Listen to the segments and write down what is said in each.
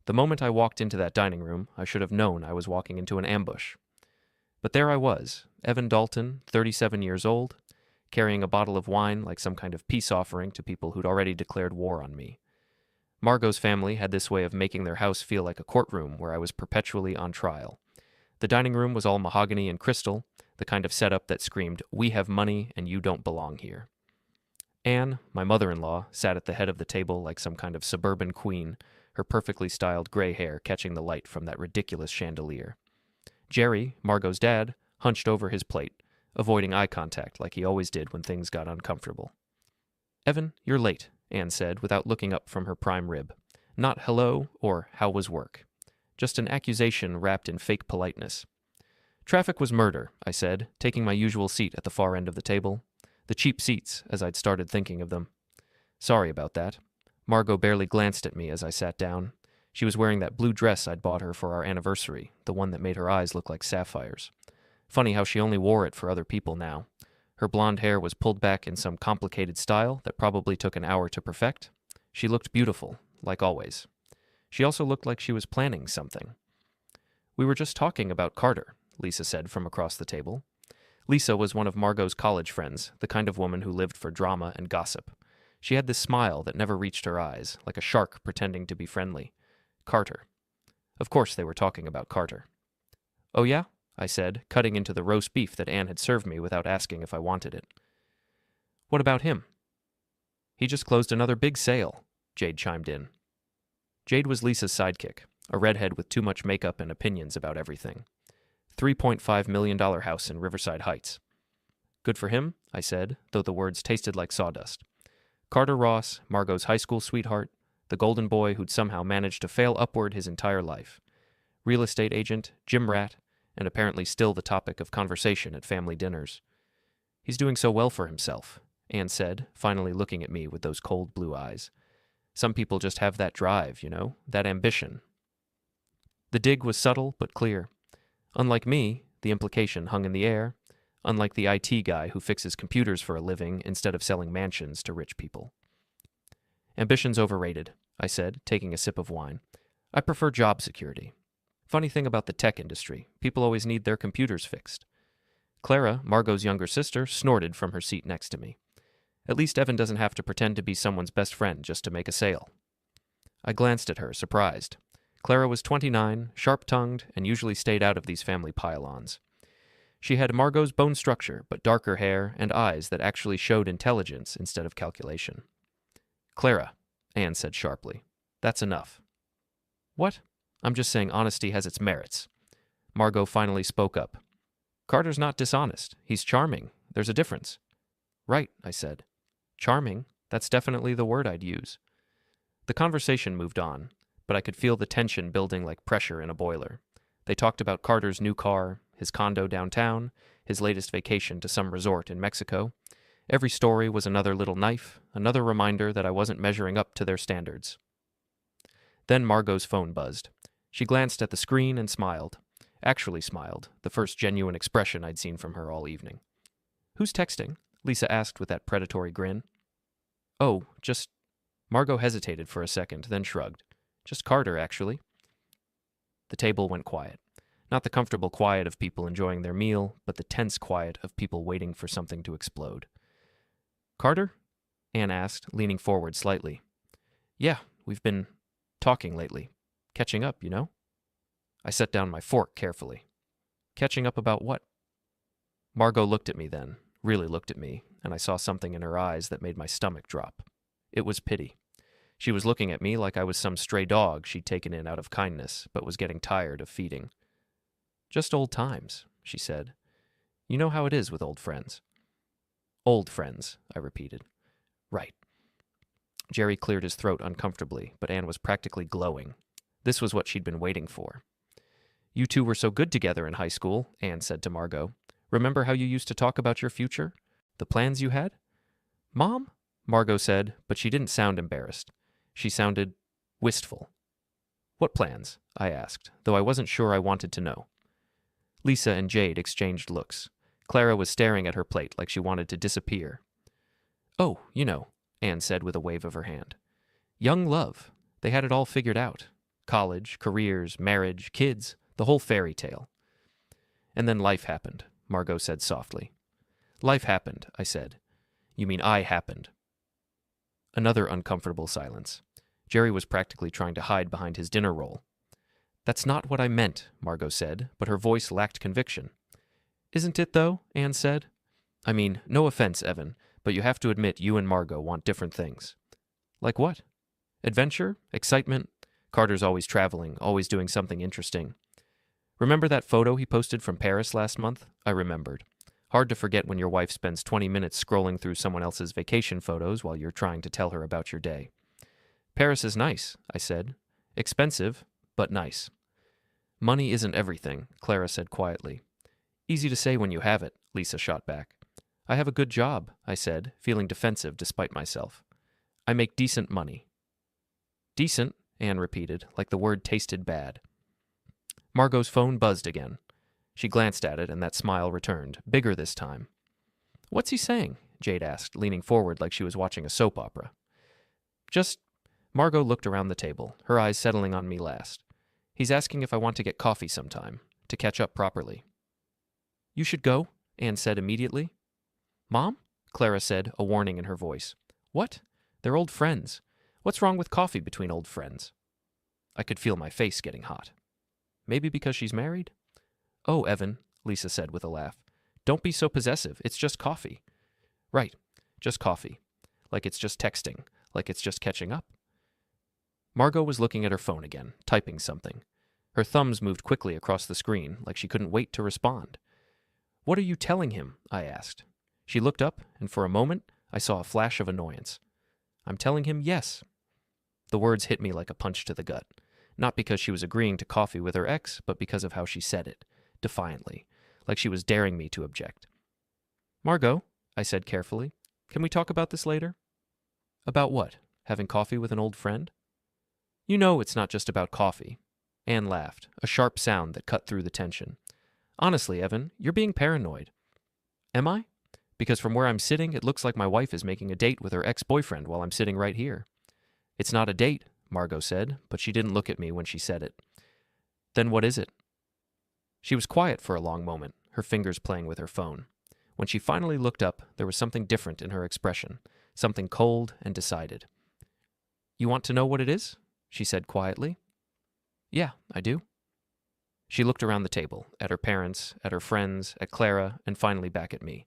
The moment I walked into that dining room, I should have known I was walking into an ambush. But there I was, Evan Dalton, 37 years old, carrying a bottle of wine like some kind of peace offering to people who'd already declared war on me. Margot's family had this way of making their house feel like a courtroom where I was perpetually on trial. The dining room was all mahogany and crystal, the kind of setup that screamed, "We have money and you don't belong here." Anne, my mother-in-law, sat at the head of the table like some kind of suburban queen, her perfectly styled gray hair catching the light from that ridiculous chandelier. Jerry, Margot's dad, hunched over his plate, avoiding eye contact like he always did when things got uncomfortable. "Evan, you're late," Anne said without looking up from her prime rib. Not hello or how was work. Just an accusation wrapped in fake politeness. "Traffic was murder," I said, taking my usual seat at the far end of the table. The cheap seats, as I'd started thinking of them. "Sorry about that." Margot barely glanced at me as I sat down. She was wearing that blue dress I'd bought her for our anniversary, the one that made her eyes look like sapphires. Funny how she only wore it for other people now. Her blonde hair was pulled back in some complicated style that probably took an hour to perfect. She looked beautiful, like always. She also looked like she was planning something. "We were just talking about Carter," Lisa said from across the table. Lisa was one of Margot's college friends, the kind of woman who lived for drama and gossip. She had this smile that never reached her eyes, like a shark pretending to be friendly. Carter. Of course they were talking about Carter. "Oh yeah?" I said, cutting into the roast beef that Anne had served me without asking if I wanted it. "What about him?" "He just closed another big sale," Jade chimed in. Jade was Lisa's sidekick, a redhead with too much makeup and opinions about everything. $3.5 million house in Riverside Heights. "Good for him," I said, though the words tasted like sawdust. Carter Ross, Margot's high school sweetheart, the golden boy who'd somehow managed to fail upward his entire life. Real estate agent, gym rat, and apparently still the topic of conversation at family dinners. "He's doing so well for himself," Anne said, finally looking at me with those cold blue eyes. "Some people just have that drive, you know, that ambition." The dig was subtle but clear. Unlike me, the implication hung in the air, unlike the IT guy who fixes computers for a living instead of selling mansions to rich people. "Ambition's overrated," I said, taking a sip of wine. "I prefer job security. Funny thing about the tech industry, people always need their computers fixed." Clara, Margot's younger sister, snorted from her seat next to me. "At least Evan doesn't have to pretend to be someone's best friend just to make a sale." I glanced at her, surprised. Clara was 29, sharp-tongued, and usually stayed out of these family pile-ons. She had Margot's bone structure, but darker hair and eyes that actually showed intelligence instead of calculation. "Clara," Anne said sharply, "that's enough." "What?" "I'm just saying honesty has its merits." Margot finally spoke up. "Carter's not dishonest. He's charming. There's a difference." "Right," I said. "Charming, that's definitely the word I'd use." The conversation moved on, but I could feel the tension building like pressure in a boiler. They talked about Carter's new car, his condo downtown, his latest vacation to some resort in Mexico. Every story was another little knife, another reminder that I wasn't measuring up to their standards. Then Margot's phone buzzed. She glanced at the screen and smiled. Actually smiled, the first genuine expression I'd seen from her all evening. "Who's texting?" Lisa asked with that predatory grin. "Oh, just..." Margot hesitated for a second, then shrugged. "Just Carter, actually." The table went quiet. Not the comfortable quiet of people enjoying their meal, but the tense quiet of people waiting for something to explode. "Carter?" Anne asked, leaning forward slightly. "Yeah, we've been talking lately. Catching up, you know?" I set down my fork carefully. "Catching up about what?" Margot looked at me then, really looked at me, and I saw something in her eyes that made my stomach drop. It was pity. She was looking at me like I was some stray dog she'd taken in out of kindness, but was getting tired of feeding. "Just old times," she said. "You know how it is with old friends." "Old friends," I repeated. "Right." Jerry cleared his throat uncomfortably, but Anne was practically glowing. This was what she'd been waiting for. "You two were so good together in high school," Anne said to Margot. "Remember how you used to talk about your future? The plans you had?" "Mom?" Margot said, but she didn't sound embarrassed. She sounded wistful. "What plans?" I asked, though I wasn't sure I wanted to know. Lisa and Jade exchanged looks. Clara was staring at her plate like she wanted to disappear. "Oh, you know," Anne said with a wave of her hand. "Young love. They had it all figured out. College, careers, marriage, kids, the whole fairy tale. And then life happened, Margot said softly. Life happened, I said. You mean I happened. Another uncomfortable silence. Jerry was practically trying to hide behind his dinner roll. That's not what I meant, Margot said, but her voice lacked conviction. Isn't it, though? Anne said. I mean, no offense, Evan, but you have to admit you and Margot want different things. Like what? Adventure? Excitement? Carter's always traveling, always doing something interesting. Remember that photo he posted from Paris last month? I remembered. Hard to forget when your wife spends 20 minutes scrolling through someone else's vacation photos while you're trying to tell her about your day. Paris is nice, I said. Expensive, but nice. Money isn't everything, Clara said quietly. Easy to say when you have it, Lisa shot back. I have a good job, I said, feeling defensive despite myself. I make decent money. Decent, Anne repeated, like the word tasted bad. Margot's phone buzzed again. She glanced at it, and that smile returned, bigger this time. What's he saying? Jade asked, leaning forward like she was watching a soap opera. Just... Margot looked around the table, her eyes settling on me last. He's asking if I want to get coffee sometime, to catch up properly. You should go, Anne said immediately. Mom? Clara said, a warning in her voice. What? They're old friends. What's wrong with coffee between old friends? I could feel my face getting hot. Maybe because she's married? Oh, Evan, Lisa said with a laugh. Don't be so possessive. It's just coffee. Right, just coffee. Like it's just texting. Like it's just catching up. Margot was looking at her phone again, typing something. Her thumbs moved quickly across the screen, like she couldn't wait to respond. What are you telling him? I asked. She looked up, and for a moment, I saw a flash of annoyance. I'm telling him yes. The words hit me like a punch to the gut. Not because she was agreeing to coffee with her ex, but because of how she said it, defiantly, like she was daring me to object. Margot, I said carefully, can we talk about this later? About what? Having coffee with an old friend? You know it's not just about coffee. Anne laughed, a sharp sound that cut through the tension. Honestly, Evan, you're being paranoid. Am I? Because from where I'm sitting, it looks like my wife is making a date with her ex-boyfriend while I'm sitting right here. It's not a date, Margot said, but she didn't look at me when she said it. Then what is it? She was quiet for a long moment, her fingers playing with her phone. When she finally looked up, there was something different in her expression, something cold and decided. You want to know what it is? She said quietly. Yeah, I do. She looked around the table, at her parents, at her friends, at Clara, and finally back at me.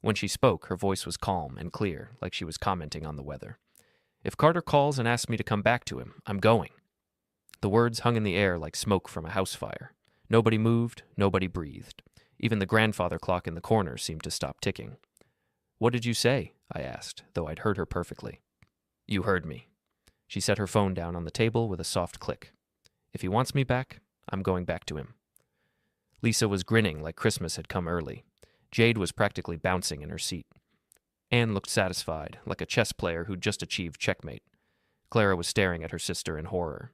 When she spoke, her voice was calm and clear, like she was commenting on the weather. If Carter calls and asks me to come back to him, I'm going. The words hung in the air like smoke from a house fire. Nobody moved, nobody breathed. Even the grandfather clock in the corner seemed to stop ticking. What did you say? I asked, though I'd heard her perfectly. You heard me. She set her phone down on the table with a soft click. If he wants me back, I'm going back to him. Lisa was grinning like Christmas had come early. Jade was practically bouncing in her seat. Anne looked satisfied, like a chess player who'd just achieved checkmate. Clara was staring at her sister in horror.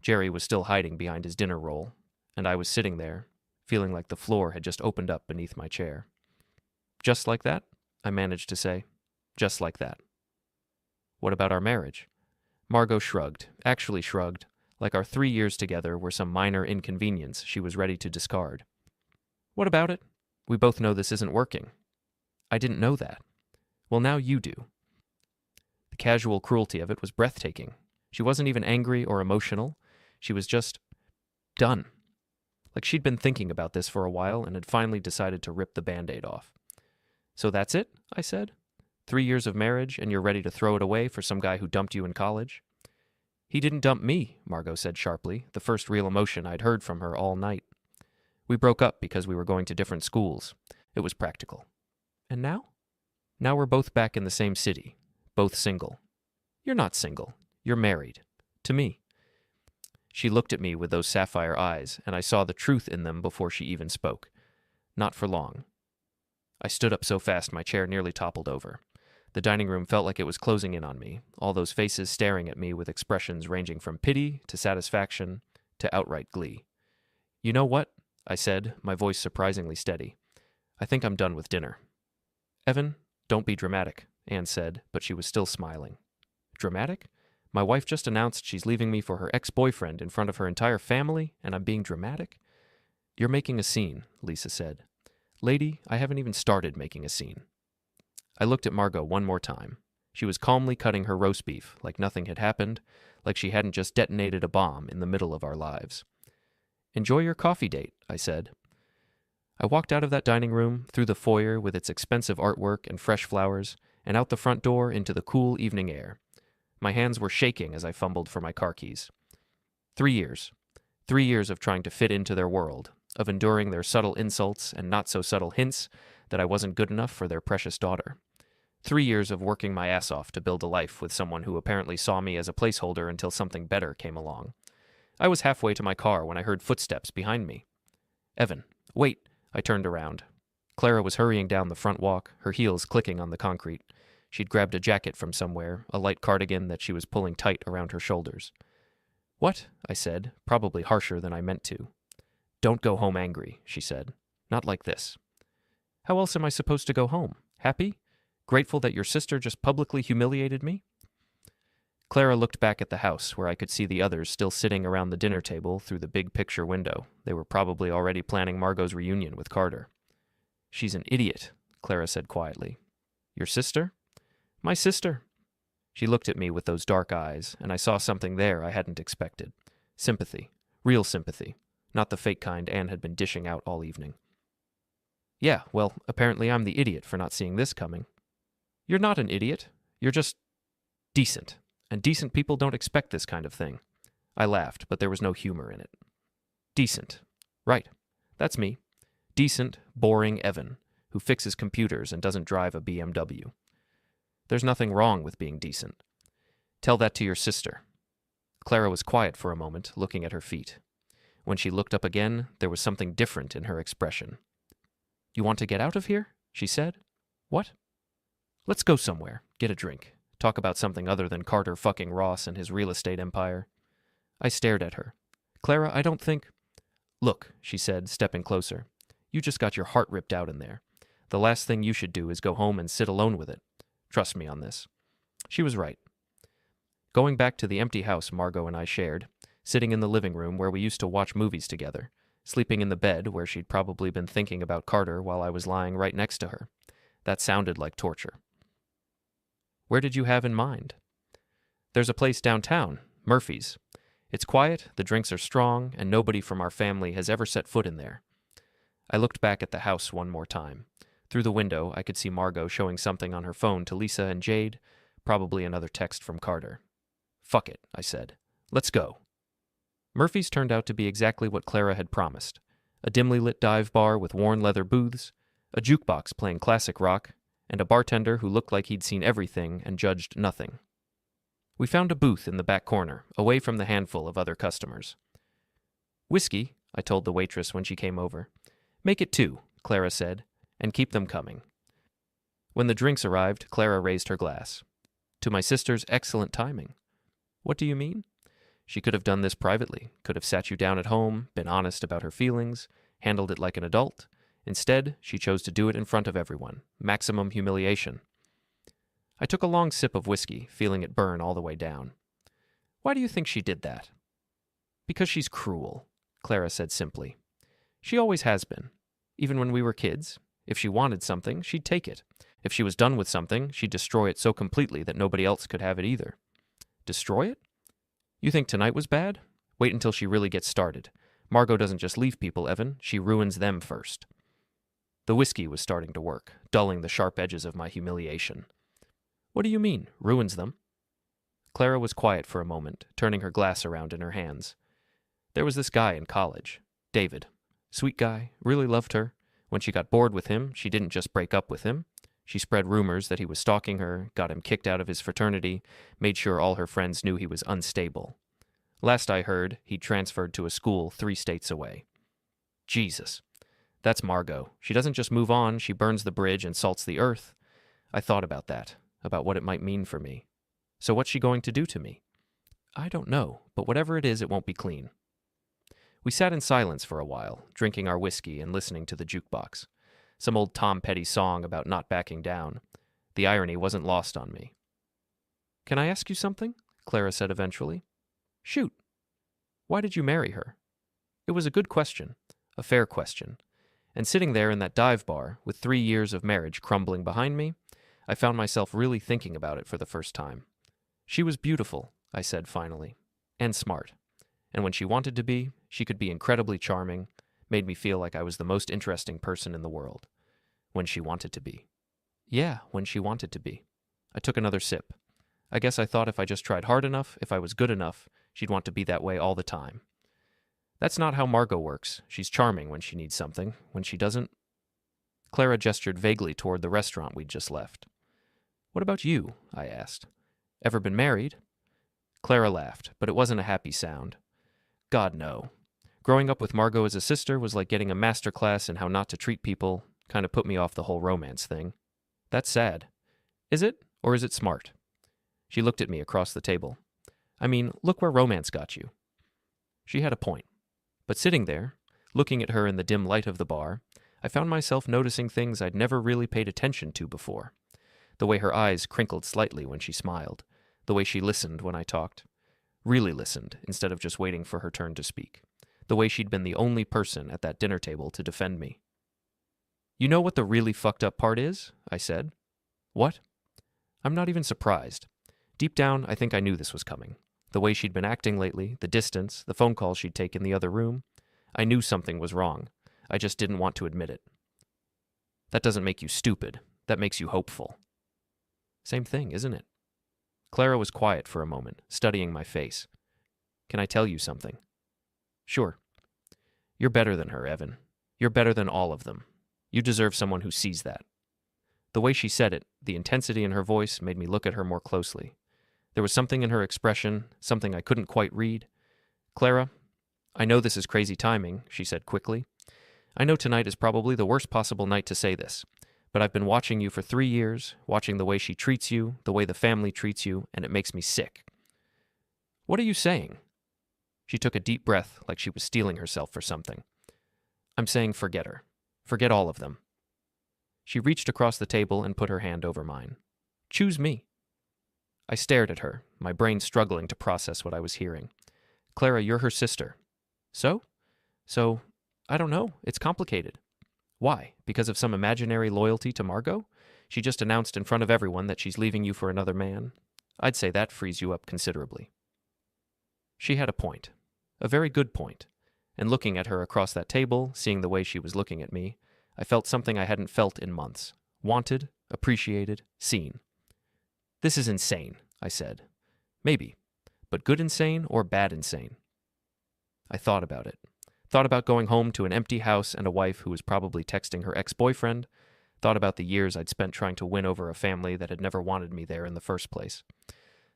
Jerry was still hiding behind his dinner roll, and I was sitting there, feeling like the floor had just opened up beneath my chair. Just like that? I managed to say. Just like that. What about our marriage? Margot shrugged, actually shrugged, like our 3 years together were some minor inconvenience she was ready to discard. What about it? We both know this isn't working. I didn't know that. Well, now you do. The casual cruelty of it was breathtaking. She wasn't even angry or emotional. She was just done. Like she'd been thinking about this for a while and had finally decided to rip the Band-Aid off. So that's it? I said. 3 years of marriage and you're ready to throw it away for some guy who dumped you in college? He didn't dump me, Margot said sharply, the first real emotion I'd heard from her all night. We broke up because we were going to different schools. It was practical. And now? Now we're both back in the same city, both single. You're not single. You're married. To me. She looked at me with those sapphire eyes, and I saw the truth in them before she even spoke. Not for long. I stood up so fast my chair nearly toppled over. The dining room felt like it was closing in on me, all those faces staring at me with expressions ranging from pity to satisfaction to outright glee. You know what? I said, my voice surprisingly steady. I think I'm done with dinner. Evan, don't be dramatic, Anne said, but she was still smiling. Dramatic? My wife just announced she's leaving me for her ex-boyfriend in front of her entire family, and I'm being dramatic? You're making a scene, Lisa said. Lady, I haven't even started making a scene. I looked at Margot one more time. She was calmly cutting her roast beef, like nothing had happened, like she hadn't just detonated a bomb in the middle of our lives. Enjoy your coffee date, I said. I walked out of that dining room, through the foyer with its expensive artwork and fresh flowers, and out the front door into the cool evening air. My hands were shaking as I fumbled for my car keys. 3 years. 3 years of trying to fit into their world, of enduring their subtle insults and not-so-subtle hints that I wasn't good enough for their precious daughter. 3 years of working my ass off to build a life with someone who apparently saw me as a placeholder until something better came along. I was halfway to my car when I heard footsteps behind me. Evan, wait, I turned around. Clara was hurrying down the front walk, her heels clicking on the concrete. She'd grabbed a jacket from somewhere, a light cardigan that she was pulling tight around her shoulders. What? I said, probably harsher than I meant to. Don't go home angry, she said. Not like this. How else am I supposed to go home? Happy? Grateful that your sister just publicly humiliated me? Clara looked back at the house, where I could see the others still sitting around the dinner table through the big picture window. They were probably already planning Margot's reunion with Carter. She's an idiot, Clara said quietly. Your sister? My sister. She looked at me with those dark eyes, and I saw something there I hadn't expected. Sympathy. Real sympathy. Not the fake kind Anne had been dishing out all evening. Yeah, well, apparently I'm the idiot for not seeing this coming. You're not an idiot. You're just decent. And decent people don't expect this kind of thing. I laughed, but there was no humor in it. Decent. Right. That's me. Decent, boring Evan, who fixes computers and doesn't drive a BMW. There's nothing wrong with being decent. Tell that to your sister. Clara was quiet for a moment, looking at her feet. When she looked up again, there was something different in her expression. You want to get out of here? She said. What? Let's go somewhere, get a drink, talk about something other than Carter fucking Ross and his real estate empire. I stared at her. Clara, I don't think... Look, she said, stepping closer. You just got your heart ripped out in there. The last thing you should do is go home and sit alone with it. Trust me on this. She was right. Going back to the empty house Margot and I shared, sitting in the living room where we used to watch movies together, sleeping in the bed where she'd probably been thinking about Carter while I was lying right next to her. That sounded like torture. Where did you have in mind? There's a place downtown, Murphy's. It's quiet, the drinks are strong, and nobody from our family has ever set foot in there. I looked back at the house one more time. Through the window, I could see Margot showing something on her phone to Lisa and Jade, probably another text from Carter. Fuck it, I said. Let's go. Murphy's turned out to be exactly what Clara had promised. A dimly lit dive bar with worn leather booths, a jukebox playing classic rock, and a bartender who looked like he'd seen everything and judged nothing. We found a booth in the back corner, away from the handful of other customers. Whiskey, I told the waitress when she came over. Make it 2, Clara said, and keep them coming. When the drinks arrived, Clara raised her glass. To my sister's excellent timing. What do you mean? She could have done this privately, could have sat you down at home, been honest about her feelings, handled it like an adult. Instead, she chose to do it in front of everyone. Maximum humiliation. I took a long sip of whiskey, feeling it burn all the way down. Why do you think she did that? Because she's cruel, Clara said simply. She always has been. Even when we were kids. If she wanted something, she'd take it. If she was done with something, she'd destroy it so completely that nobody else could have it either. Destroy it? You think tonight was bad? Wait until she really gets started. Margot doesn't just leave people, Evan. She ruins them first. The whiskey was starting to work, dulling the sharp edges of my humiliation. What do you mean, ruins them? Clara was quiet for a moment, turning her glass around in her hands. There was this guy in college, David. Sweet guy, really loved her. When she got bored with him, she didn't just break up with him. She spread rumors that he was stalking her, got him kicked out of his fraternity, made sure all her friends knew he was unstable. Last I heard, he transferred to a school 3 states away. Jesus. That's Margot. She doesn't just move on, she burns the bridge and salts the earth. I thought about that, about what it might mean for me. So what's she going to do to me? I don't know, but whatever it is, it won't be clean. We sat in silence for a while, drinking our whiskey and listening to the jukebox. Some old Tom Petty song about not backing down. The irony wasn't lost on me. Can I ask you something? Clara said eventually. Shoot. Why did you marry her? It was a good question, a fair question. And sitting there in that dive bar, with 3 years of marriage crumbling behind me, I found myself really thinking about it for the first time. She was beautiful, I said finally, and smart. And when she wanted to be, she could be incredibly charming, made me feel like I was the most interesting person in the world. When she wanted to be. Yeah, when she wanted to be. I took another sip. I guess I thought if I just tried hard enough, if I was good enough, she'd want to be that way all the time. That's not how Margot works. She's charming when she needs something. When she doesn't... Clara gestured vaguely toward the restaurant we'd just left. What about you? I asked. Ever been married? Clara laughed, but it wasn't a happy sound. God, no. Growing up with Margot as a sister was like getting a master class in how not to treat people. Kind of put me off the whole romance thing. That's sad. Is it, or is it smart? She looked at me across the table. I mean, look where romance got you. She had a point. But sitting there, looking at her in the dim light of the bar, I found myself noticing things I'd never really paid attention to before. The way her eyes crinkled slightly when she smiled. The way she listened when I talked. Really listened, instead of just waiting for her turn to speak. The way she'd been the only person at that dinner table to defend me. You know what the really fucked up part is? I said. What? I'm not even surprised. Deep down, I think I knew this was coming. The way she'd been acting lately, the distance, the phone calls she'd take in the other room. I knew something was wrong. I just didn't want to admit it. That doesn't make you stupid. That makes you hopeful. Same thing, isn't it? Clara was quiet for a moment, studying my face. Can I tell you something? Sure. You're better than her, Evan. You're better than all of them. You deserve someone who sees that. The way she said it, the intensity in her voice, made me look at her more closely. There was something in her expression, something I couldn't quite read. Clara, I know this is crazy timing, she said quickly. I know tonight is probably the worst possible night to say this, but I've been watching you for 3 years, watching the way she treats you, the way the family treats you, and it makes me sick. What are you saying? She took a deep breath like she was steeling herself for something. I'm saying forget her. Forget all of them. She reached across the table and put her hand over mine. Choose me. I stared at her, my brain struggling to process what I was hearing. Clara, you're her sister. So, I don't know. It's complicated. Why? Because of some imaginary loyalty to Margot? She just announced in front of everyone that she's leaving you for another man. I'd say that frees you up considerably. She had a point. A very good point. And looking at her across that table, seeing the way she was looking at me, I felt something I hadn't felt in months. Wanted, appreciated, seen. This is insane, I said. Maybe. But good insane or bad insane? I thought about it. Thought about going home to an empty house and a wife who was probably texting her ex-boyfriend. Thought about the years I'd spent trying to win over a family that had never wanted me there in the first place.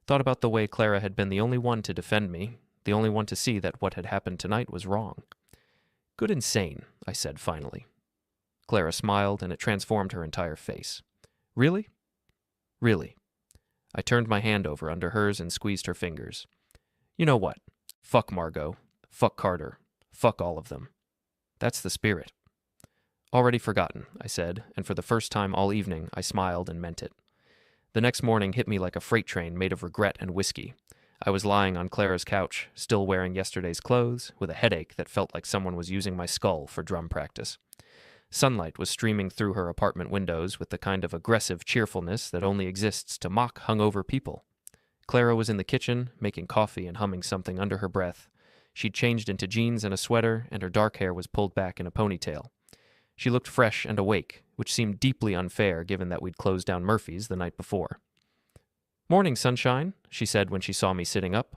Thought about the way Clara had been the only one to defend me, the only one to see that what had happened tonight was wrong. Good insane, I said finally. Clara smiled, and it transformed her entire face. Really? Really. I turned my hand over under hers and squeezed her fingers. You know what? Fuck Margot. Fuck Carter. Fuck all of them. That's the spirit. Already forgotten, I said, and for the first time all evening I smiled and meant it. The next morning hit me like a freight train made of regret and whiskey. I was lying on Clara's couch, still wearing yesterday's clothes, with a headache that felt like someone was using my skull for drum practice. Sunlight was streaming through her apartment windows with the kind of aggressive cheerfulness that only exists to mock hungover people. Clara was in the kitchen, making coffee and humming something under her breath. She'd changed into jeans and a sweater, and her dark hair was pulled back in a ponytail. She looked fresh and awake, which seemed deeply unfair given that we'd closed down Murphy's the night before. Morning, sunshine, she said when she saw me sitting up.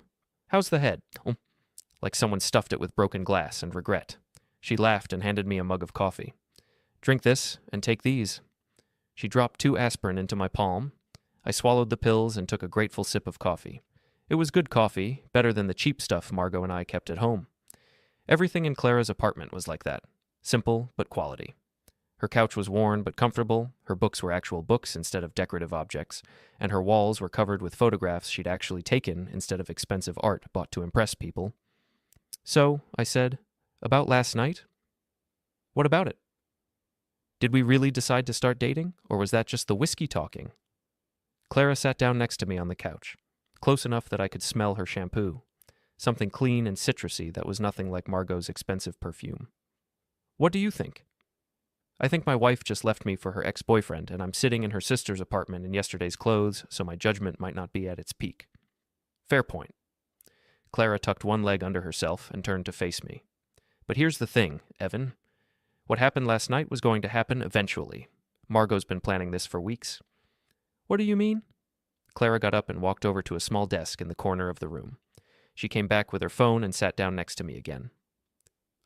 How's the head? Oh. Like someone stuffed it with broken glass and regret. She laughed and handed me a mug of coffee. Drink this, and take these. She dropped 2 aspirin into my palm. I swallowed the pills and took a grateful sip of coffee. It was good coffee, better than the cheap stuff Margot and I kept at home. Everything in Clara's apartment was like that. Simple, but quality. Her couch was worn but comfortable, her books were actual books instead of decorative objects, and her walls were covered with photographs she'd actually taken instead of expensive art bought to impress people. So, I said, about last night? What about it? Did we really decide to start dating, or was that just the whiskey talking? Clara sat down next to me on the couch. close enough that I could smell her shampoo, something clean and citrusy that was nothing like Margot's expensive perfume. What do you think? I think my wife just left me for her ex-boyfriend, and I'm sitting in her sister's apartment in yesterday's clothes, so my judgment might not be at its peak. Fair point. Clara tucked one leg under herself and turned to face me. But here's the thing, Evan. What happened last night was going to happen eventually. Margot's been planning this for weeks. What do you mean? Clara got up and walked over to a small desk in the corner of the room. She came back with her phone and sat down next to me again.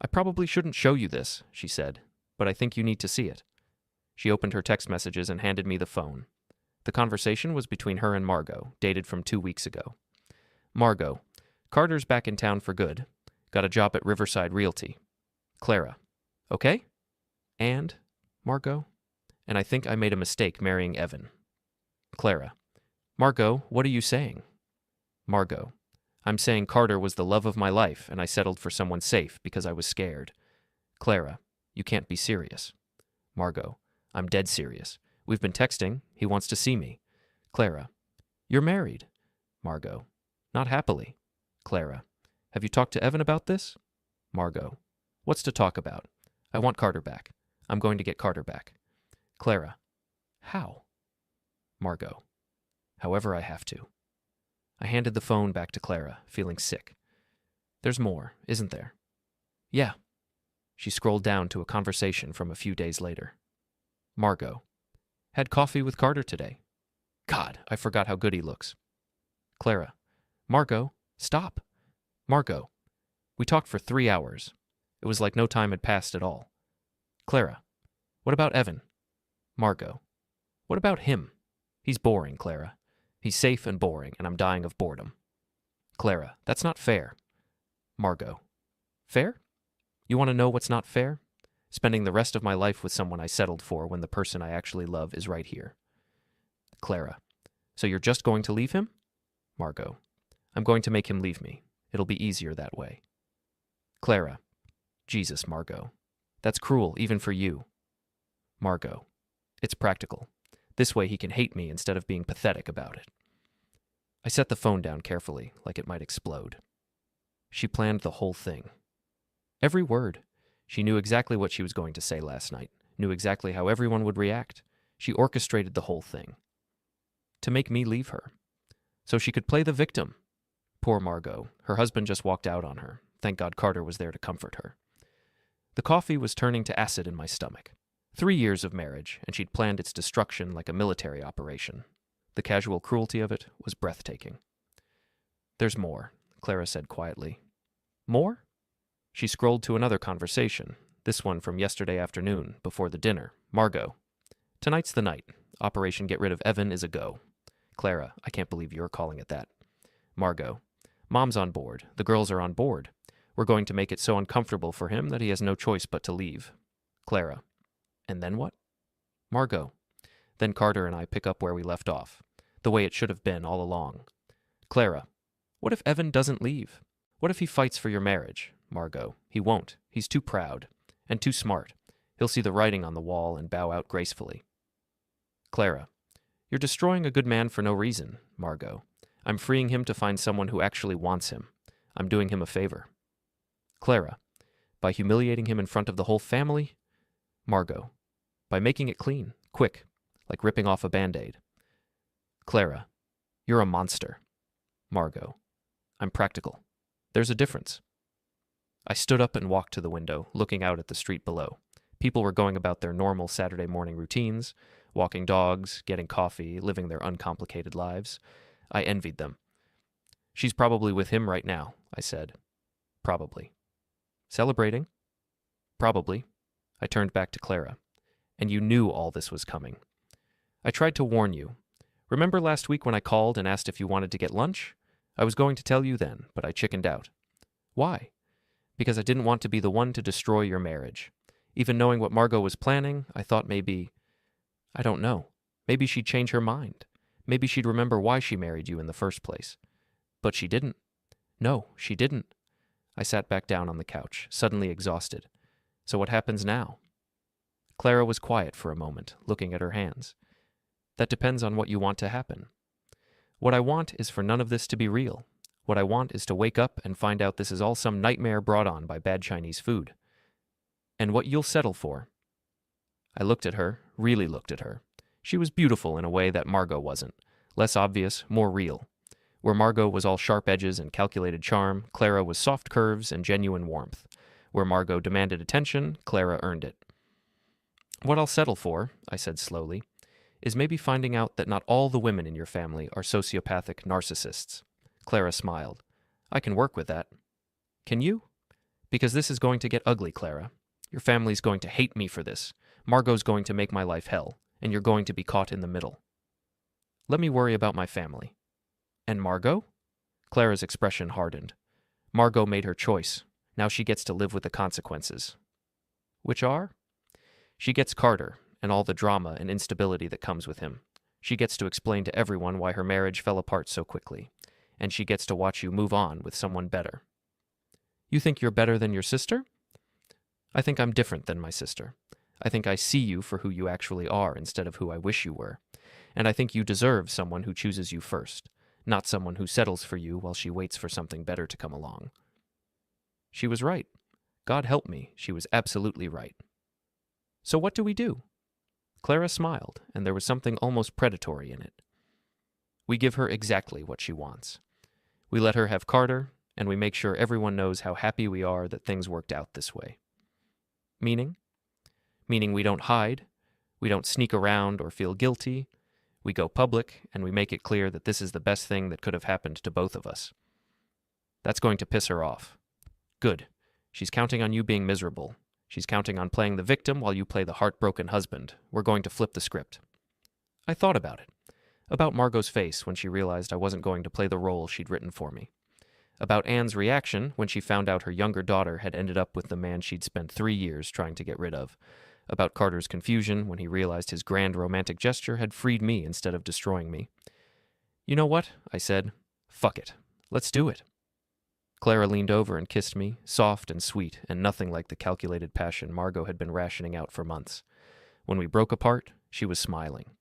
I probably shouldn't show you this, she said, but I think you need to see it. She opened her text messages and handed me the phone. The conversation was between her and Margot, dated from 2 weeks ago. Margot, Carter's back in town for good. Got a job at Riverside Realty. Clara, okay? And, Margot? And I think I made a mistake marrying Evan. Clara, Margot, what are you saying? Margot, I'm saying Carter was the love of my life and I settled for someone safe because I was scared. Clara, you can't be serious. Margot, I'm dead serious. We've been texting. He wants to see me. Clara, you're married. Margot, not happily. Clara, have you talked to Evan about this? Margot, what's to talk about? I want Carter back. I'm going to get Carter back. Clara, how? Margot, however I have to. I handed the phone back to Clara, feeling sick. There's more, isn't there? Yeah. She scrolled down to a conversation from a few days later. Margot, had coffee with Carter today. God, I forgot how good he looks. Clara, Margot, stop. Margot, we talked for 3 hours. It was like no time had passed at all. Clara, what about Evan? Margot, what about him? He's boring, Clara. He's safe and boring, and I'm dying of boredom. Clara, that's not fair. Margot, fair? You want to know what's not fair? Spending the rest of my life with someone I settled for when the person I actually love is right here. Clara, so you're just going to leave him? Margot, I'm going to make him leave me. It'll be easier that way. Clara, Jesus, Margot. That's cruel, even for you. Margot, it's practical. This way he can hate me instead of being pathetic about it. I set the phone down carefully, like it might explode. She planned the whole thing. Every word. She knew exactly what she was going to say last night, knew exactly how everyone would react. She orchestrated the whole thing. To make me leave her. So she could play the victim. Poor Margot. Her husband just walked out on her. Thank God Carter was there to comfort her. The coffee was turning to acid in my stomach. 3 years of marriage, and she'd planned its destruction like a military operation. The casual cruelty of it was breathtaking. There's more, Clara said quietly. More? She scrolled to another conversation, this one from yesterday afternoon, before the dinner. Margot, tonight's the night. Operation Get Rid of Evan is a go. Clara, I can't believe you're calling it that. Margot, Mom's on board. The girls are on board. We're going to make it so uncomfortable for him that he has no choice but to leave. Clara, and then what? Margot, then Carter and I pick up where we left off, the way it should have been all along. Clara, what if Evan doesn't leave? What if he fights for your marriage? Margot, he won't. He's too proud. And too smart. He'll see the writing on the wall and bow out gracefully. Clara, you're destroying a good man for no reason, Margot. I'm freeing him to find someone who actually wants him. I'm doing him a favor. Clara, by humiliating him in front of the whole family? Margot, by making it clean, quick, like ripping off a Band-Aid. Clara, you're a monster. Margot, I'm practical. There's a difference. I stood up and walked to the window, looking out at the street below. People were going about their normal Saturday morning routines, walking dogs, getting coffee, living their uncomplicated lives. I envied them. She's probably with him right now, I said. Probably. Celebrating? Probably. I turned back to Clara. And you knew all this was coming. I tried to warn you. Remember last week when I called and asked if you wanted to get lunch? I was going to tell you then, but I chickened out. Why? Because I didn't want to be the one to destroy your marriage. Even knowing what Margot was planning, I thought maybe... I don't know. Maybe she'd change her mind. Maybe she'd remember why she married you in the first place. But she didn't. No, she didn't. I sat back down on the couch, suddenly exhausted. So what happens now? Clara was quiet for a moment, looking at her hands. That depends on what you want to happen. What I want is for none of this to be real. What I want is to wake up and find out this is all some nightmare brought on by bad Chinese food. And what you'll settle for." I looked at her, really looked at her. She was beautiful in a way that Margot wasn't. Less obvious, more real. Where Margot was all sharp edges and calculated charm, Clara was soft curves and genuine warmth. Where Margot demanded attention, Clara earned it. "What I'll settle for," I said slowly, "is maybe finding out that not all the women in your family are sociopathic narcissists." Clara smiled. "I can work with that." "Can you?" "Because this is going to get ugly, Clara. Your family's going to hate me for this. Margot's going to make my life hell, and you're going to be caught in the middle." "Let me worry about my family." "And Margot?" Clara's expression hardened. "Margot made her choice. Now she gets to live with the consequences." "Which are?" "She gets Carter, and all the drama and instability that comes with him. She gets to explain to everyone why her marriage fell apart so quickly. And she gets to watch you move on with someone better." "You think you're better than your sister?" "I think I'm different than my sister. I think I see you for who you actually are instead of who I wish you were. And I think you deserve someone who chooses you first, not someone who settles for you while she waits for something better to come along." She was right. God help me, she was absolutely right. "So what do we do?" Clara smiled, and there was something almost predatory in it. "We give her exactly what she wants. We let her have Carter, and we make sure everyone knows how happy we are that things worked out this way." "Meaning?" "Meaning we don't hide, we don't sneak around or feel guilty. We go public, and we make it clear that this is the best thing that could have happened to both of us." "That's going to piss her off." "Good. She's counting on you being miserable. She's counting on playing the victim while you play the heartbroken husband. We're going to flip the script." I thought about it. About Margot's face when she realized I wasn't going to play the role she'd written for me. About Anne's reaction when she found out her younger daughter had ended up with the man she'd spent 3 years trying to get rid of. About Carter's confusion when he realized his grand romantic gesture had freed me instead of destroying me. "You know what?" I said. "Fuck it. Let's do it." Clara leaned over and kissed me, soft and sweet, and nothing like the calculated passion Margot had been rationing out for months. When we broke apart, she was smiling.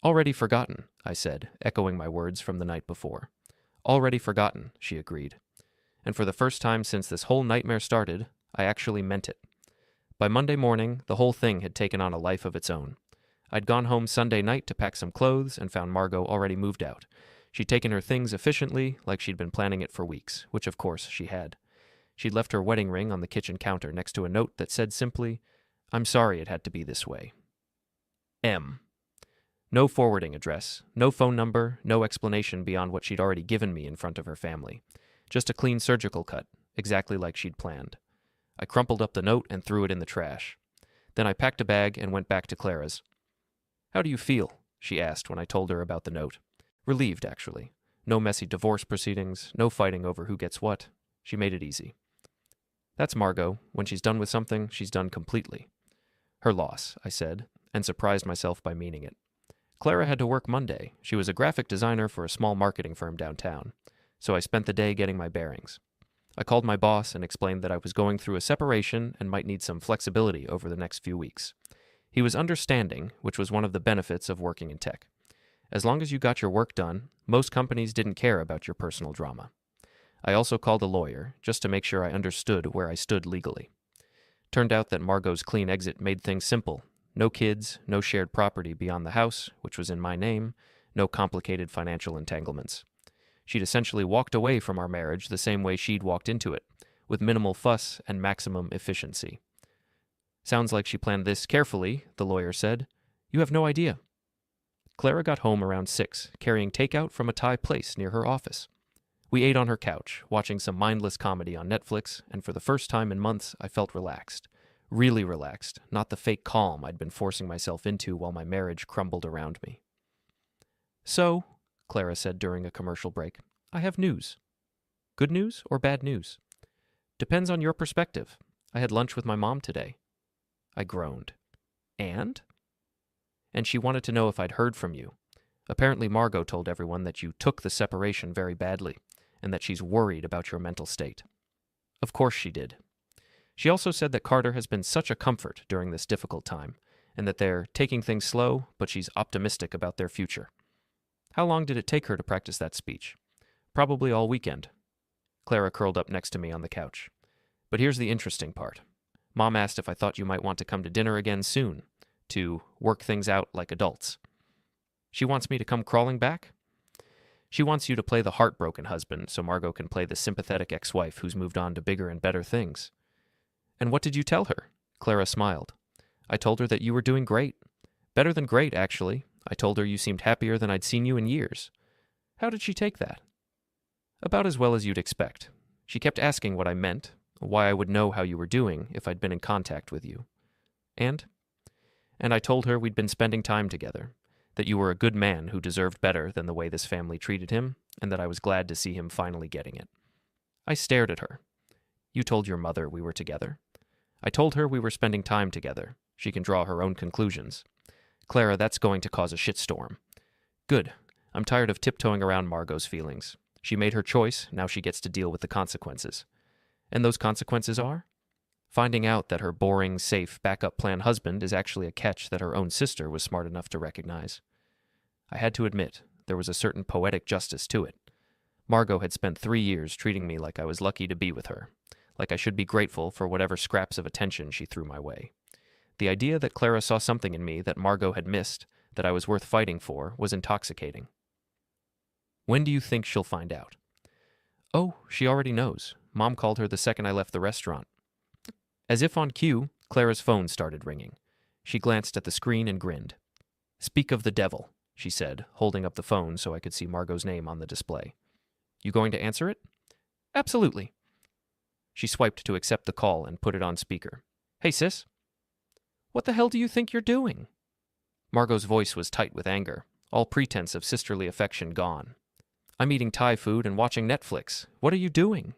"Already forgotten," I said, echoing my words from the night before. "Already forgotten," she agreed. And for the first time since this whole nightmare started, I actually meant it. By Monday morning, the whole thing had taken on a life of its own. I'd gone home Sunday night to pack some clothes and found Margot already moved out. She'd taken her things efficiently, like she'd been planning it for weeks, which of course she had. She'd left her wedding ring on the kitchen counter next to a note that said simply, "I'm sorry it had to be this way. M." No forwarding address, no phone number, no explanation beyond what she'd already given me in front of her family. Just a clean surgical cut, exactly like she'd planned. I crumpled up the note and threw it in the trash. Then I packed a bag and went back to Clara's. "How do you feel?" she asked when I told her about the note. Relieved, actually. No messy divorce proceedings, no fighting over who gets what. She made it easy. "That's Margot. When she's done with something, she's done completely." "Her loss," I said, and surprised myself by meaning it. Clara had to work Monday. She was a graphic designer for a small marketing firm downtown, so I spent the day getting my bearings. I called my boss and explained that I was going through a separation and might need some flexibility over the next few weeks. He was understanding, which was one of the benefits of working in tech. As long as you got your work done, most companies didn't care about your personal drama. I also called a lawyer, just to make sure I understood where I stood legally. Turned out that Margot's clean exit made things simple. No kids, no shared property beyond the house, which was in my name, no complicated financial entanglements. She'd essentially walked away from our marriage the same way she'd walked into it, with minimal fuss and maximum efficiency. "Sounds like she planned this carefully," the lawyer said. "You have no idea." Clara got home around 6, carrying takeout from a Thai place near her office. We ate on her couch, watching some mindless comedy on Netflix, and for the first time in months, I felt relaxed. Really relaxed, not the fake calm I'd been forcing myself into while my marriage crumbled around me. "So," Clara said during a commercial break, "I have news. Good news or bad news? Depends on your perspective. I had lunch with my mom today." I groaned. "And?" "And she wanted to know if I'd heard from you. Apparently Margot told everyone that you took the separation very badly, and that she's worried about your mental state." Of course she did. She also said that Carter has been such a comfort during this difficult time, and that they're taking things slow, but she's optimistic about their future. How long did it take her to practice that speech? Probably all weekend. Clara curled up next to me on the couch. But here's the interesting part. Mom asked if I thought you might want to come to dinner again soon, to work things out like adults. She wants me to come crawling back? She wants you to play the heartbroken husband so Margot can play the sympathetic ex-wife who's moved on to bigger and better things. And what did you tell her? Clara smiled. I told her that you were doing great. Better than great, actually. I told her you seemed happier than I'd seen you in years. How did she take that? About as well as you'd expect. She kept asking what I meant, why I would know how you were doing if I'd been in contact with you. And I told her we'd been spending time together, that you were a good man who deserved better than the way this family treated him, and that I was glad to see him finally getting it. I stared at her. You told your mother we were together. I told her we were spending time together. She can draw her own conclusions. Clara, that's going to cause a shitstorm. Good. I'm tired of tiptoeing around Margot's feelings. She made her choice, now she gets to deal with the consequences. And those consequences are? Finding out that her boring, safe, backup plan husband is actually a catch that her own sister was smart enough to recognize. I had to admit, there was a certain poetic justice to it. Margot had spent 3 years treating me like I was lucky to be with her, like I should be grateful for whatever scraps of attention she threw my way. The idea that Clara saw something in me that Margot had missed, that I was worth fighting for, was intoxicating. When do you think she'll find out? Oh, she already knows. Mom called her the second I left the restaurant. As if on cue, Clara's phone started ringing. She glanced at the screen and grinned. Speak of the devil, she said, holding up the phone so I could see Margot's name on the display. You going to answer it? Absolutely. She swiped to accept the call and put it on speaker. Hey, sis. What the hell do you think you're doing? Margot's voice was tight with anger, all pretense of sisterly affection gone. I'm eating Thai food and watching Netflix. What are you doing?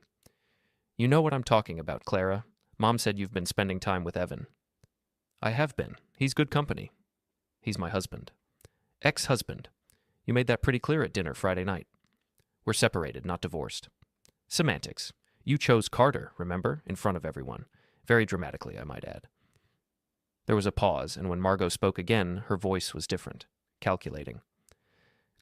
You know what I'm talking about, Clara. Mom said you've been spending time with Evan. I have been. He's good company. He's my husband. Ex-husband. You made that pretty clear at dinner Friday night. We're separated, not divorced. Semantics. You chose Carter, remember? In front of everyone. Very dramatically, I might add. There was a pause, and when Margot spoke again, her voice was different, calculating.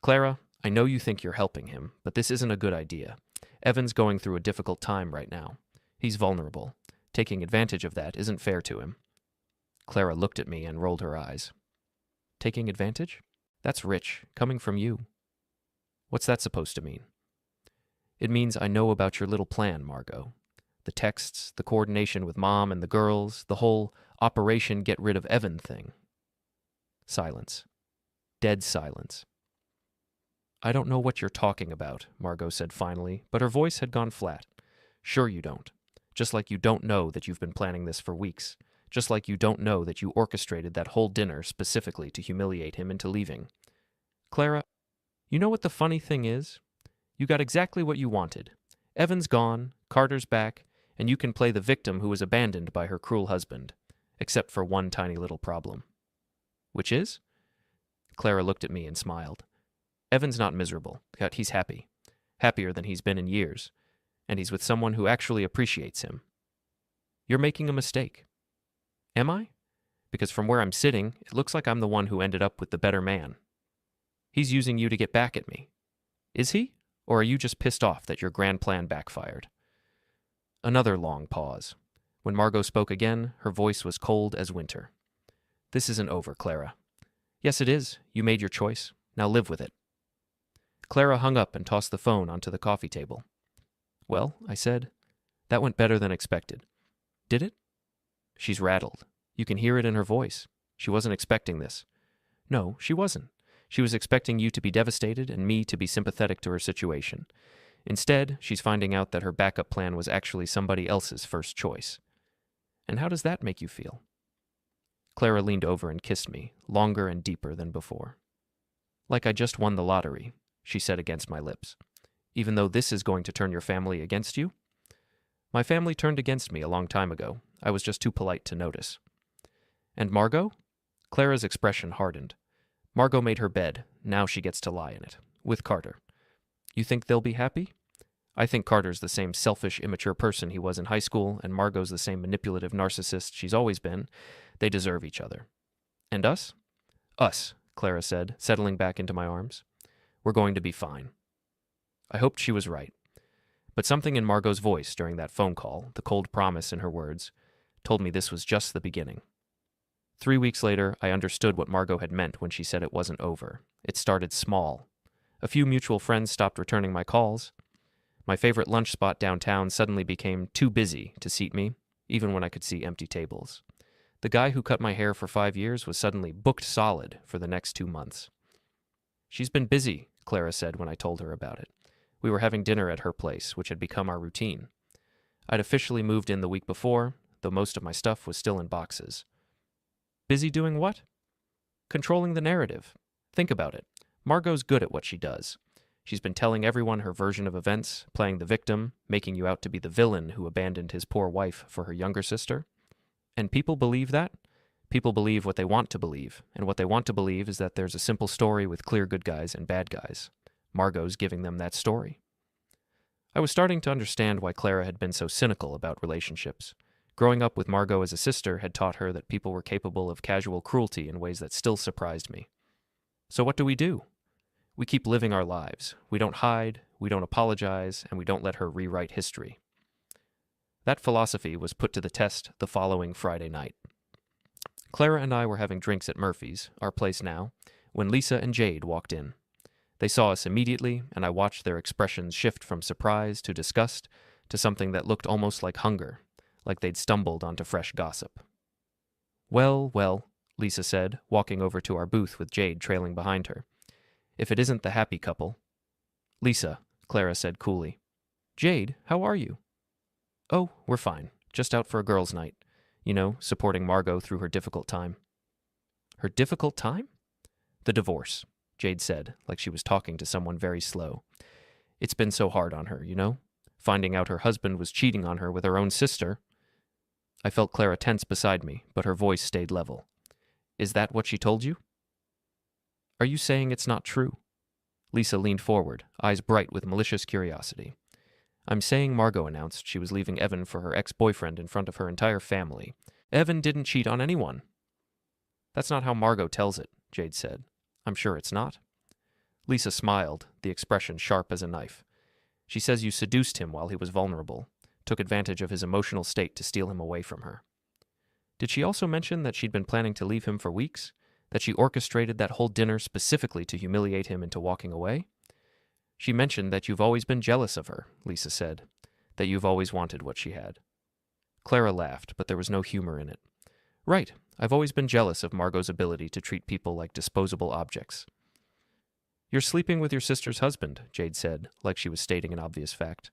Clara, I know you think you're helping him, but this isn't a good idea. Evan's going through a difficult time right now. He's vulnerable. Taking advantage of that isn't fair to him. Clara looked at me and rolled her eyes. Taking advantage? That's rich, coming from you. What's that supposed to mean? It means I know about your little plan, Margot. The texts, the coordination with Mom and the girls, the whole Operation Get Rid of Evan thing. Silence. Dead silence. I don't know what you're talking about, Margot said finally, but her voice had gone flat. Sure you don't. Just like you don't know that you've been planning this for weeks. Just like you don't know that you orchestrated that whole dinner specifically to humiliate him into leaving. Clara, you know what the funny thing is? You got exactly what you wanted. Evan's gone, Carter's back, and you can play the victim who was abandoned by her cruel husband. Except for one tiny little problem. Which is? Clara looked at me and smiled. Evan's not miserable. He's happy. Happier than he's been in years. And he's with someone who actually appreciates him. You're making a mistake. Am I? Because from where I'm sitting, it looks like I'm the one who ended up with the better man. He's using you to get back at me. Is he? Or are you just pissed off that your grand plan backfired? Another long pause. When Margot spoke again, her voice was cold as winter. This isn't over, Clara. Yes, it is. You made your choice. Now live with it. Clara hung up and tossed the phone onto the coffee table. Well, I said, that went better than expected. Did it? She's rattled. You can hear it in her voice. She wasn't expecting this. No, she wasn't. She was expecting you to be devastated and me to be sympathetic to her situation. Instead, she's finding out that her backup plan was actually somebody else's first choice. And how does that make you feel? Clara leaned over and kissed me, longer and deeper than before. Like I just won the lottery, she said against my lips. Even though this is going to turn your family against you? My family turned against me a long time ago. I was just too polite to notice. And Margot? Clara's expression hardened. Margot made her bed. Now she gets to lie in it. With Carter. You think they'll be happy? I think Carter's the same selfish, immature person he was in high school, and Margot's the same manipulative narcissist she's always been. They deserve each other. And us? Us, Clara said, settling back into my arms. We're going to be fine. I hoped she was right. But something in Margot's voice during that phone call, the cold promise in her words, told me this was just the beginning. 3 weeks later, I understood what Margot had meant when she said it wasn't over. It started small. A few mutual friends stopped returning my calls. My favorite lunch spot downtown suddenly became too busy to seat me, even when I could see empty tables. The guy who cut my hair for 5 years was suddenly booked solid for the next 2 months. She's been busy, Clara said when I told her about it. We were having dinner at her place, which had become our routine. I'd officially moved in the week before, though most of my stuff was still in boxes. Busy doing what? Controlling the narrative. Think about it. Margot's good at what she does. She's been telling everyone her version of events, playing the victim, making you out to be the villain who abandoned his poor wife for her younger sister. And people believe that? People believe what they want to believe, and what they want to believe is that there's a simple story with clear good guys and bad guys. Margot's giving them that story. I was starting to understand why Clara had been so cynical about relationships. Growing up with Margot as a sister had taught her that people were capable of casual cruelty in ways that still surprised me. So what do? We keep living our lives. We don't hide, we don't apologize, and we don't let her rewrite history. That philosophy was put to the test the following Friday night. Clara and I were having drinks at Murphy's, our place now, when Lisa and Jade walked in. They saw us immediately, and I watched their expressions shift from surprise to disgust to something that looked almost like hunger, like they'd stumbled onto fresh gossip. Well, Lisa said, walking over to our booth with Jade trailing behind her. If it isn't the happy couple. Lisa, Clara said coolly. Jade, how are you? Oh, we're fine. Just out for a girls' night. You know, supporting Margot through her difficult time. Her difficult time? The divorce, Jade said, like she was talking to someone very slow. It's been so hard on her, you know? Finding out her husband was cheating on her with her own sister. I felt Clara tense beside me, but her voice stayed level. Is that what she told you? Are you saying it's not true? Lisa leaned forward, eyes bright with malicious curiosity. I'm saying Margot announced she was leaving Evan for her ex-boyfriend in front of her entire family. Evan didn't cheat on anyone. That's not how Margot tells it, Jade said. I'm sure it's not. Lisa smiled, the expression sharp as a knife. She says you seduced him while he was vulnerable, took advantage of his emotional state to steal him away from her. Did she also mention that she'd been planning to leave him for weeks? That she orchestrated that whole dinner specifically to humiliate him into walking away? She mentioned that you've always been jealous of her, Lisa said, that you've always wanted what she had. Clara laughed, but there was no humor in it. Right, I've always been jealous of Margot's ability to treat people like disposable objects. You're sleeping with your sister's husband, Jade said, like she was stating an obvious fact.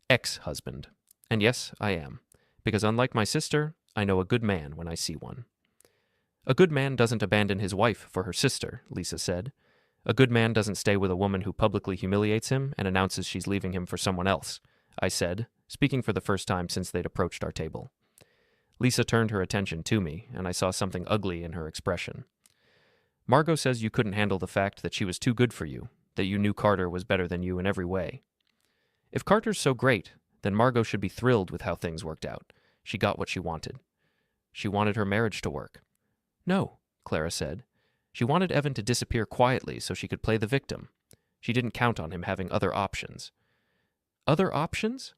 Ex-husband. And yes, I am. Because unlike my sister, I know a good man when I see one. A good man doesn't abandon his wife for her sister, Lisa said. A good man doesn't stay with a woman who publicly humiliates him and announces she's leaving him for someone else, I said, speaking for the first time since they'd approached our table. Lisa turned her attention to me, and I saw something ugly in her expression. Margot says you couldn't handle the fact that she was too good for you, that you knew Carter was better than you in every way. If Carter's so great, then Margot should be thrilled with how things worked out. She got what she wanted. She wanted her marriage to work. No, Clara said. She wanted Evan to disappear quietly so she could play the victim. She didn't count on him having other options. Other options?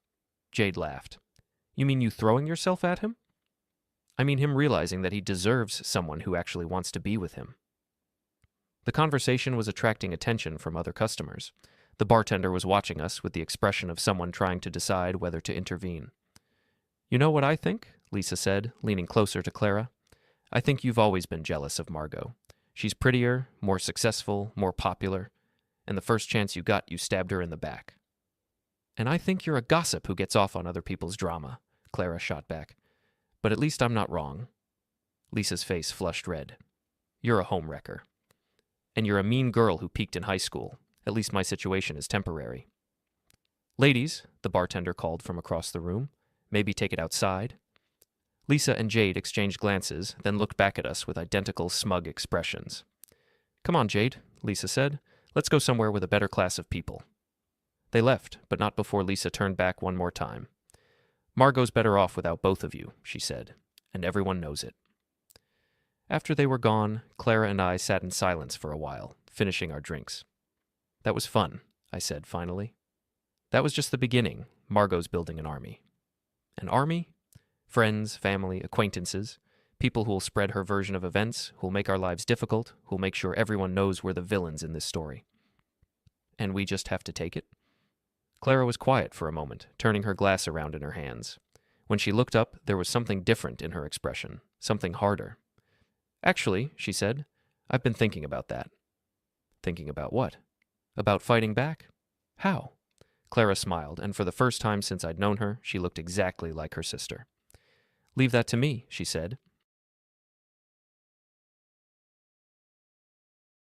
Jade laughed. You mean you throwing yourself at him? I mean him realizing that he deserves someone who actually wants to be with him. The conversation was attracting attention from other customers. The bartender was watching us with the expression of someone trying to decide whether to intervene. You know what I think? Lisa said, leaning closer to Clara. I think you've always been jealous of Margot. She's prettier, more successful, more popular, and the first chance you got, you stabbed her in the back. And I think you're a gossip who gets off on other people's drama, Clara shot back. But at least I'm not wrong. Lisa's face flushed red. You're a homewrecker. And you're a mean girl who peaked in high school. At least my situation is temporary. Ladies, the bartender called from across the room, maybe take it outside. Lisa and Jade exchanged glances, then looked back at us with identical smug expressions. Come on, Jade, Lisa said. Let's go somewhere with a better class of people. They left, but not before Lisa turned back one more time. Margot's better off without both of you, she said, and everyone knows it. After they were gone, Clara and I sat in silence for a while, finishing our drinks. That was fun, I said finally. That was just the beginning. Margot's building an army. An army? Friends, family, acquaintances, people who'll spread her version of events, who'll make our lives difficult, who'll make sure everyone knows we're the villains in this story. And we just have to take it? Clara was quiet for a moment, turning her glass around in her hands. When she looked up, there was something different in her expression, something harder. Actually, she said, I've been thinking about that. Thinking about what? About fighting back? How? Clara smiled, and for the first time since I'd known her, she looked exactly like her sister. Leave that to me, she said.